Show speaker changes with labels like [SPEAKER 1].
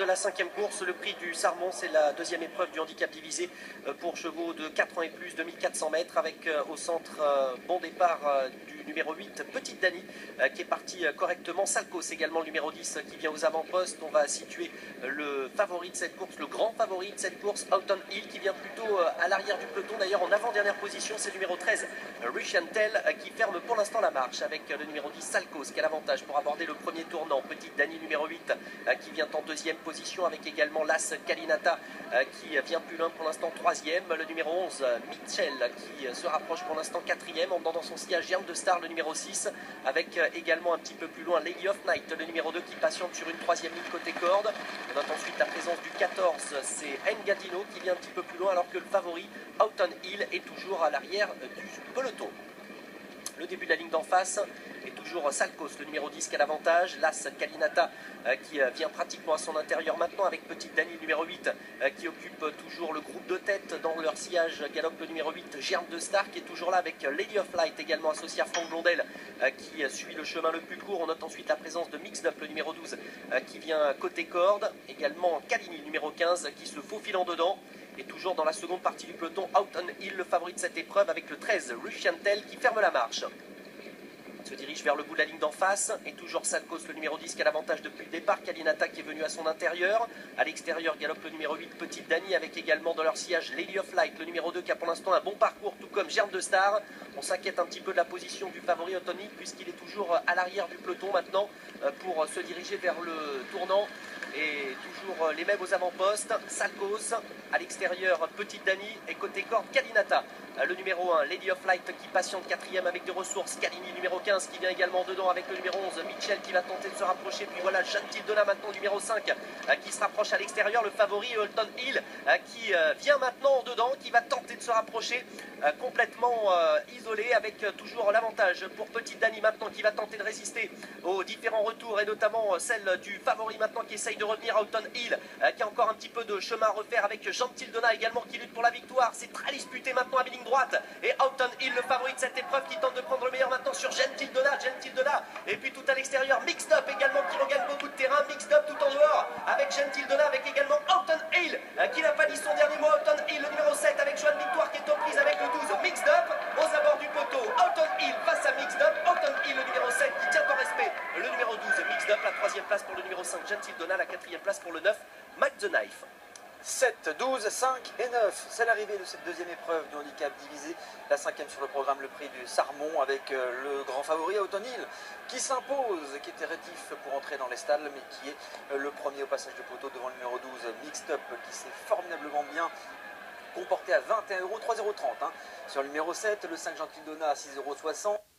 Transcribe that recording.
[SPEAKER 1] de la 5e course, le prix du Sarmon, c'est la deuxième épreuve du handicap divisé pour chevaux de 4 ans et plus, 2400 mètres, avec au centre bon départ du numéro 8, Petite Dani, qui est parti correctement. Salcos également, le numéro 10, qui vient aux avant-postes. On va situer le favori de cette course, le grand favori de cette course, Autumn Hill, qui vient plutôt à l'arrière du peloton. D'ailleurs, en avant-dernière position, c'est le numéro 13, Russian Tell, qui ferme pour l'instant la marche, avec le numéro 10, Salcos, qui a l'avantage pour aborder le premier tournant. Petite Dani, numéro 8, qui vient en deuxième position, avec également l'As Kalinata, qui vient plus loin pour l'instant troisième. Le numéro 11, Mitchell, qui se rapproche pour l'instant quatrième, en dans son sillage Germe de Star, le numéro 6, avec également un petit peu plus loin Lady of Night, le numéro 2, qui patiente sur une troisième ligne côté corde. On note ensuite la présence du 14, c'est Engadino, qui vient un petit peu plus loin, alors que le favori, Autumn Hill, est toujours à l'arrière du peloton. Le début de la ligne d'en face est toujours Salcos, le numéro 10, qui a l'avantage. L'As Kalinata, qui vient pratiquement à son intérieur maintenant, avec Petite Dani, numéro 8, qui occupe toujours le groupe de tête. Dans leur sillage galope le numéro 8, Germe de Star, qui est toujours là, avec Lady of Light, également associé à Franck Blondel, qui suit le chemin le plus court. On note ensuite la présence de Mixed Up, le numéro 12, qui vient côté corde. Également Kalini, numéro 15, qui se faufile en dedans. Et toujours dans la seconde partie du peloton, Autumn Hill, le favori de cette épreuve, avec le 13, Russian Tell, qui ferme la marche. Se dirige vers le bout de la ligne d'en face, et toujours Salcos, le numéro 10, qui a l'avantage depuis le départ. Kalinata, qui est venu à son intérieur. À l'extérieur, galope le numéro 8, Petite Dani, avec également dans leur sillage Lady of Light, le numéro 2, qui a pour l'instant un bon parcours, tout comme Germe de Star. On s'inquiète un petit peu de la position du favori Autumn Hill, puisqu'il est toujours à l'arrière du peloton maintenant, pour se diriger vers le tournant. Et toujours les mêmes aux avant-postes, Salcos, à l'extérieur Petite Dani, et côté corde Kalinata, le numéro 1, Lady of Light, qui patiente quatrième avec des ressources. Kalini, numéro 15, qui vient également dedans avec le numéro 11, Mitchell, qui va tenter de se rapprocher. Puis voilà, Gentil Donna maintenant, numéro 5, qui se rapproche à l'extérieur. Le favori Autumn Hill, qui vient maintenant dedans, qui va tenter de se rapprocher, complètement isolé, avec toujours l'avantage pour Petite Dani maintenant, qui va tenter de résister aux différents retours, et notamment celle du favori maintenant, qui essaye de revenir, Autumn Hill, qui a encore un petit peu de chemin à refaire, avec Gentil Donna également, qui lutte pour la victoire. C'est très disputé maintenant à ligne droite, et Autumn Hill, le favori de cette épreuve, qui tente de prendre le meilleur maintenant sur Gentil Donna, et puis tout à l'extérieur Mixed Up également, qui regagne beaucoup de terrain. Mixed Up tout en dehors avec Gentil Donna, avec également Autumn Hill, qui n'a pas dit son dernier mot. Autumn Hill, le numéro 7, avec Joan Victoire, qui est aux prises avec le 12, Mixed Up, aux abords du poteau. Autumn Hill face à Mixed Up. Autumn Hill, le numéro 7, qui tient en respect le numéro 12, Mixed Up. La troisième place pour le numéro 5, Gentil Donna. La quatrième place pour le 9, Mike the Knife.
[SPEAKER 2] 7, 12, 5 et 9. C'est l'arrivée de cette deuxième épreuve du handicap divisé. La 5e sur le programme, le prix du Sarmon, avec le grand favori Autumn Hill, qui s'impose, qui était rétif pour entrer dans les stalles, mais qui est le premier au passage de poteau devant le numéro 12, Mixed Up, qui s'est formidablement bien comporté à 21 €, 3,30 €. Sur le numéro 7, le 5 Gentil Donna à 6,60 €.